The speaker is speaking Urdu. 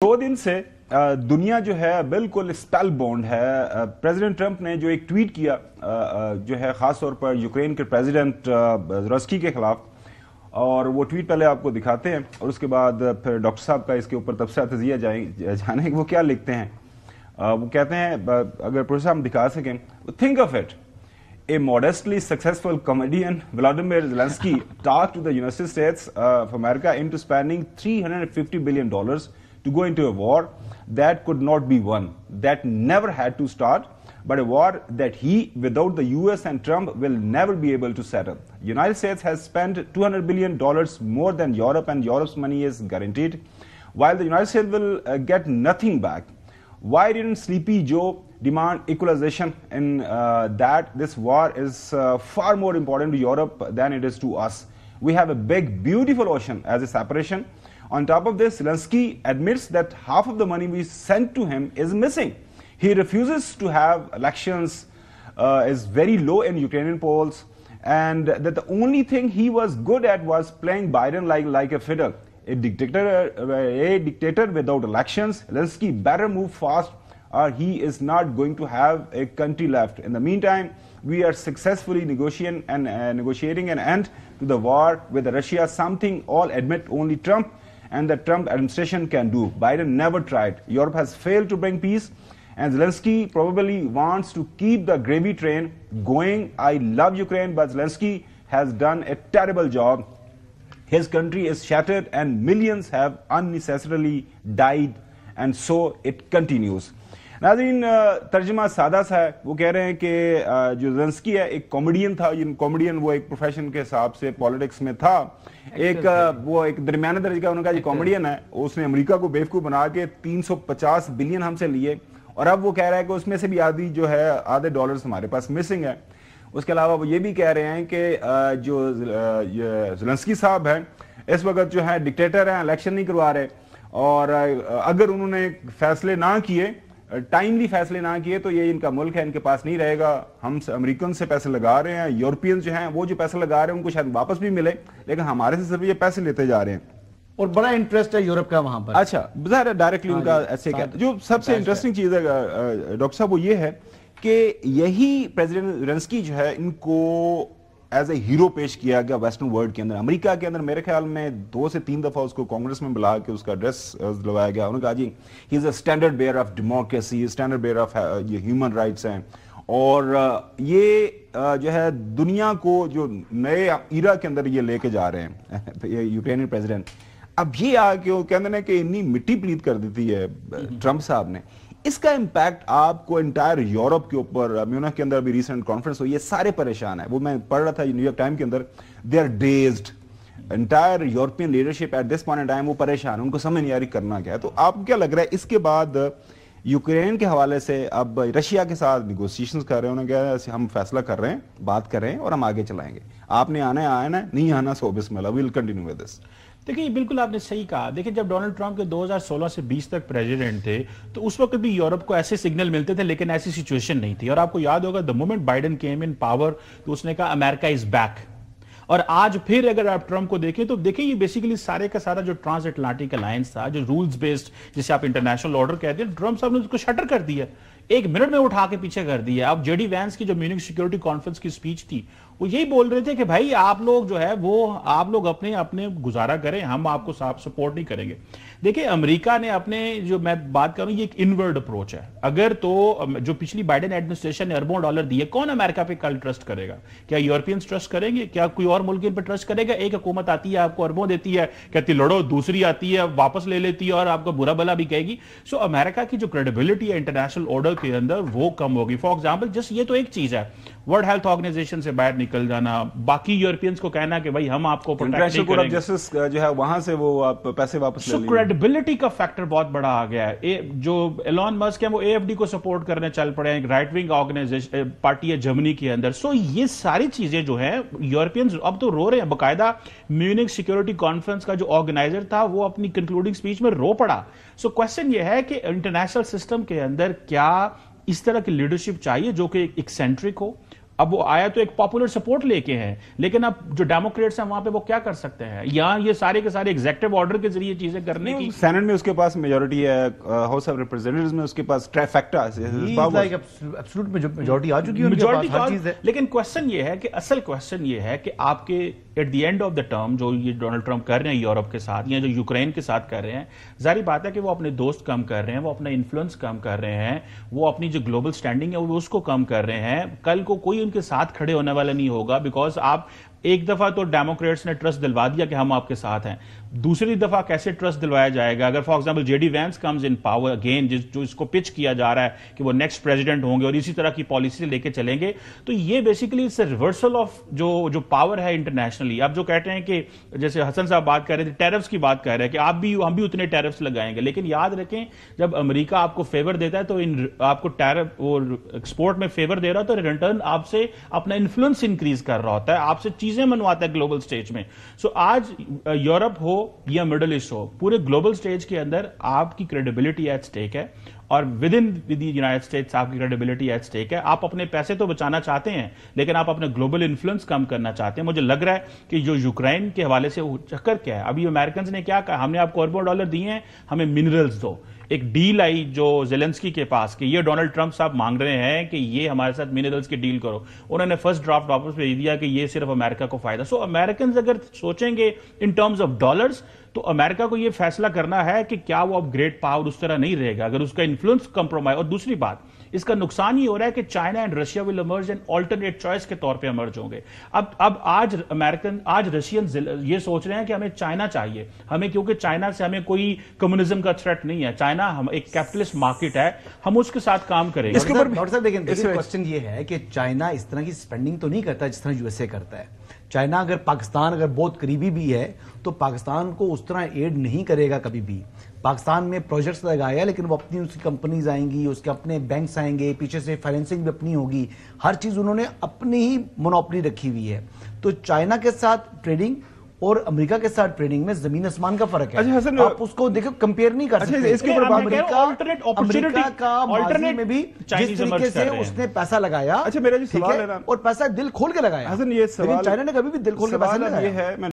دو دن سے دنیا جو ہے بالکل اسپیل بونڈ ہے. پریزیڈنٹ ٹرمپ نے جو ایک ٹویٹ کیا جو ہے خاص طور پر یوکرین کے پریزیڈنٹ زیلنسکی کے خلاف, اور وہ ٹویٹ پہلے آپ کو دکھاتے ہیں اور اس کے بعد پھر ڈاکٹر صاحب کا اس کے اوپر تبصرہ تجزیہ جانیں کہ وہ کیا لکھتے ہیں. وہ کہتے ہیں, اگر پروفیسر ہم دکھا سکیں, think of it, a modestly successful comedian Vladimir Zelensky talked to the United States of America into spending $350 billion to go into a war that could not be won, that never had to start, but a war that he, without the US and Trump, will never be able to settle. United States has spent $200 billion more than Europe, and Europe's money is guaranteed, while the United States will get nothing back. Why didn't Sleepy Joe demand equalization in that this war is far more important to Europe than it is to us? We have a big, beautiful ocean as a separation. On top of this, Zelensky admits that half of the money we sent to him is missing. He refuses to have elections, is very low in Ukrainian polls, and that the only thing he was good at was playing Biden like a fiddle. A dictator without elections. Zelensky better move fast, or he is not going to have a country left. In the meantime, we are successfully negotiating an end to the war with Russia, something all admit only Trump and the Trump administration can do. Biden never tried. Europe has failed to bring peace, and Zelensky probably wants to keep the gravy train going. I love Ukraine, but Zelensky has done a terrible job. His country is shattered and millions have unnecessarily died, and so it continues. ناظرین, ترجمہ سادہ سا ہے. وہ کہہ رہے ہیں کہ جو زیلنسکی ہے ایک کامیڈین تھا. کامیڈین وہ ایک پروفیشن کے حساب سے پالیٹکس میں تھا, وہ ایک درمیانے درجے کا. انہوں نے کہا جو کامیڈین ہے اس نے امریکہ کو بیوقوف بنا کے 350 بلین ہم سے لیے, اور اب وہ کہہ رہا ہے کہ اس میں سے بھی آدھی جو ہے آدھے ڈالرز ہمارے پاس مسنگ ہے. اس کے علاوہ وہ یہ بھی کہہ رہے ہیں کہ جو زیلنسکی صاحب ہیں اس وقت جو ہے ڈکٹیٹر ہیں, الیکشن نہیں کروا رہے, اور اگر انہوں نے فیصلے نہ کیے, ٹائملی فیصلے نہ کیے, تو یہ ان کا ملک ہے, ان کے پاس نہیں رہے گا. ہم امریکن سے پیسے لگا رہے ہیں, یورپین جو ہیں وہ جو پیسے لگا رہے ہیں ان کو شاید واپس بھی ملے, لیکن ہمارے سے صرف یہ پیسے لیتے جا رہے ہیں, اور بڑا انٹرسٹ ہے یورپ کا وہاں پر. اچھا, ظاہر ہے ڈائریکٹلی ان کا ایسے کیا. جو سب سے انٹرسٹنگ چیز ہے ڈاکٹر صاحب وہ یہ ہے کہ یہی پریزیڈنٹ زیلنسکی جو ہے ان کو ایز اے ہیرو پیش کیا گیا ویسٹرن ورلڈ کے اندر. امریکہ کے اندر میرے خیال میں 2 سے 3 دفعہ اس کو کانگریس میں بلا کے اس کا ایڈریس دلوایا گیا. انہوں نے کہا جی he is a standard bearer of democracy, standard bearer of human rights ہیں, اور یہ جو ہے دنیا کو جو نئے ایرا کے اندر یہ لے کے جا رہے ہیں یوکرینین پریزیڈنٹ. اب یہ آ کے وہ کہتے ہیں کہ اتنی مٹی پلیت کر دیتی ہے ٹرمپ صاحب نے. اس کا امپیکٹ آپ کو انٹائر یورپ کے اوپر, میونخ کے اندر بھی ریسنٹ کانفرنس ہوئی ہے, سارے پریشان ہیں. وہ میں پڑھ رہا تھا نیو یارک ٹائم کے اندر, they are dazed, entire European leadership at this point in time وہ پریشان, ان کو سمجھ نہیں آ رہی کرنا کیا ہے. تو آپ کو کیا لگ رہا ہے اس کے بعد یوکرین کے حوالے سے اب رشیا کے ساتھ نیگوسیشنز کر رہے ہیں, انہوں نے کہا ہم فیصلہ کر رہے ہیں, بات کر رہے ہیں اور ہم آگے چلائیں گے, آپ نے آنا ہے آنا ہے, نہیں آنا سو بسم اللہ, وی ول کنٹینیو ود دس. دیکھیں بالکل آپ نے صحیح کہا. دیکھیں جب ڈونلڈ ٹرمپ کے 2016 سے 20 تک پریزیڈنٹ تھے تو اس وقت بھی یورپ کو ایسے سگنل ملتے تھے, لیکن ایسی سچویشن نہیں تھی. اور آپ کو یاد ہوگا the moment Biden came in power تو اس نے کہا امریکہ is back. اور آج پھر اگر آپ ٹرمپ کو دیکھیں تو دیکھیں یہ بیسیکلی سارے کا سارا جو ٹرانس اٹلانٹک الائنس تھا, جو رولز بیسڈ جسے آپ انٹرنیشنل آرڈر کہتے ہیں, ٹرمپ صاحب نے اس کو شٹر کر دیا, 1 منٹ میں اٹھا کے پیچھے کر دیا. اب جے ڈی وینس کی جو میونخ سیکورٹی کانفرنس کی سپیچ تھی وہ یہی بول رہے تھے کہ بھائی آپ لوگ جو ہے وہ آپ لوگ اپنے گزارا کریں, ہم آپ کو سپورٹ نہیں کریں گے. دیکھیں امریکہ نے اپنے جو میں بات کروں یہ ایک انورڈ اپروچ ہے. اگر تو جو پچھلی بائیڈن ایڈمنسٹریشن نے اربوں ڈالر دیے, کون امریکہ پہ کل ٹرسٹ کرے گا؟ کیا یورپینز ٹرسٹ کریں گے؟ کیا کوئی اور ملک ان پہ ٹرسٹ کرے گا؟ ایک حکومت آتی ہے آپ کو اربوں دیتی ہے, کہتی لڑو, دوسری آتی ہے واپس لے لیتی ہے اور آپ کو برا بلا بھی کہے گی. سو امریکہ کی جو کریڈیبلٹی ہے انٹرنیشنل آرڈر کے اندر وہ کم ہوگی. فار ایگزامپل جسٹ یہ تو ایک چیز ہے, ورلڈ ہیلتھ آرگنائزیشن سے باہر نکل جانا, باقی یورپینز کو کہنا کہ بھائی ہم آپ کو پروٹیکٹ نہیں کریں گے, جسٹس جو ہے وہاں سے وہ آپ پیسے واپس لے لیں. سو کریڈیبلٹی کا فیکٹر بہت بڑا آ گیا ہے. جو ایلون مسک ہیں وہ اے ایف ڈی کو سپورٹ کرنے چل پڑے ہیں, رائٹ ونگ آرگنائزیشن پارٹی ہے جرمنی کے اندر. سو یہ ساری چیزیں جو ہیں یورپینز اب تو رو رہے ہیں. باقاعدہ میونخ سیکورٹی کانفرنس کا جو آرگنائزر تھا وہ اپنی کنکلوڈنگ سپیچ میں رو پڑا. سو کوسچن یہ ہے کہ انٹرنیشنل سسٹم کے اندر کیا اس طرح کی لیڈرشپ چاہیے جو کہ ایکسینٹرک ہو, اب وہ آیا تو ایک پاپولر سپورٹ لے کے ہیں، لیکن اب جو ڈیموکریٹس ہیں وہاں پہ وہ کیا کر سکتے ہیں؟ یہاں یہ سارے کے سارے ایگزیکٹو آرڈر کے ذریعے چیزیں کرنے کی، سینٹ میں اس کے پاس میجورٹی ہے، ہاؤس آف ریپرزینٹیوز میں اس کے پاس ٹرائفیکٹا ایبسولوٹ میجورٹی آ چکی ہے ان کے پاس، ہر چیز ہے۔ لیکن کوسچن یہ ہے کہ اصل کوسچن یہ ہے کہ آپ کے at the end of the term جو یہ ڈونلڈ ٹرمپ کر رہے ہیں یورپ کے ساتھ یا جو یوکرین کے ساتھ کر رہے ہیں، ظاہری بات ہے کہ وہ اپنے دوست کم کر رہے ہیں، وہ اپنا انفلوئنس کم کر رہے ہیں، وہ اپنی جو گلوبل سٹینڈنگ ہے وہ اس کو کم کر رہے ہیں۔ کل کو کوئی ان کے ساتھ کھڑے ہونے والا نہیں ہوگا، بیکاز آپ ایک دفعہ تو ڈیموکریٹس نے ٹرسٹ دلوا دیا کہ ہم آپ کے ساتھ ہیں، دوسری دفعہ کیسے ٹرسٹ دلوایا جائے گا؟ اگر for example J D Vance comes in power again, جو اس کو پچ کیا جا رہا ہے کہ وہ نیکسٹ پریزیڈنٹ ہوں گے اور اسی طرح کی پالیسی لے کے چلیں گے، تو یہ basically it's a reversal of جو پاور ہے انٹرنیشنلی۔ اب جو کہتے ہیں کہ جیسے حسن صاحب بات کر رہے تھے ٹیرفس کی بات کر رہے ہیں کہ ہم بھی اتنے ٹیرفس لگائیں گے، لیکن یاد رکھیں جب امریکہ آپ کو فیور دیتا ہے تو آپ کو ٹیرف اور ایکسپورٹ میں فیور دے رہا ہے تو ریٹرن آپ سے اپنا انفلوئنس انکریز کر رہا ہوتا ہے، آپ سے چیزیں منواتا ہے گلوبل سٹیج میں۔ سو آج یورپ ہو یا مڈل ایسٹ ہو، پورے گلوبل سٹیج کے اندر آپ کی کریڈیبلٹی ایٹ سٹیک ہے، اور ود یونائٹڈ اسٹیٹس آپ کی کریڈیبلٹی ایٹ سٹیک ہے۔ آپ اپنے پیسے تو بچانا چاہتے ہیں لیکن آپ اپنے گلوبل انفلوئنس کم کرنا چاہتے ہیں۔ مجھے لگ رہا ہے کہ جو یوکرین کے حوالے سے چکر کیا ہے، ابھی امریکنز نے کیا کہا، ہم نے آپ کو اربوں ڈالر دیے ہیں، ہمیں منرلز دو۔ ایک ڈیل آئی جو زیلنسکی کے پاس کہ یہ ڈونلڈ ٹرمپ صاحب مانگ رہے ہیں کہ یہ ہمارے ساتھ منرلز کی ڈیل کرو، انہوں نے فرسٹ ڈرافٹ واپس بھیج دیا کہ یہ صرف امریکہ کو فائدہ۔ سو امریکنز اگر سوچیں گے ان ٹرمز آف ڈالرز تو امریکہ کو یہ فیصلہ کرنا ہے کہ کیا وہ اب گریٹ پاور اس طرح نہیں رہے گا اگر اس کا انفلوئنس کمپرومائز۔ اور دوسری بات، اس کا نقصان یہ ہو رہا ہے کہ China and Russia will emerge and alternate choice کے طور پہ ایمرج ہوں گے۔ اب آج رشین یہ سوچ رہے ہیں کہ ہمیں چائنا چاہیے، ہمیں کیونکہ چائنا سے ہمیں کوئی کمیونزم کا تھریٹ نہیں ہے، چائنا ہم ایک کیپٹلسٹ مارکیٹ ہے، ہم اس کے ساتھ کام کریں گے۔ ڈاکٹر صاحب لیکن کوسچن یہ ہے کہ چائنا اس طرح کی اسپینڈنگ تو نہیں کرتا جس طرح یو ایس اے کرتا ہے۔ چائنا اگر پاکستان اگر بہت قریبی بھی ہے تو پاکستان کو اس طرح ایڈ نہیں کرے گا کبھی بھی۔ پاکستان میں پروجیکٹس لگایا لیکن وہ اپنی اس کی کمپنیز آئیں گی، اس کے اپنے بینکس آئیں گے، پیچھے سے فائنینسنگ بھی اپنی ہوگی، ہر چیز انہوں نے اپنی ہی مونوپلی رکھی ہوئی ہے۔ تو چائنا کے ساتھ ٹریڈنگ اور امریکہ کے ساتھ ٹریڈنگ میں زمین آسمان کا فرق ہے۔ آپ اس کو دیکھو کمپیئر نہیں کر سکتے۔ اس کے اوپر امریکہ کا ماضی میں بھی جس طریقے سے اس نے پیسہ لگایا، اچھا میرا جو سوال ہے نا، اور پیسہ دل کھول کے لگایا، حسن یہ سوال چائنا نے کبھی بھی دل کھول کے پیسہ نہیں لگایا۔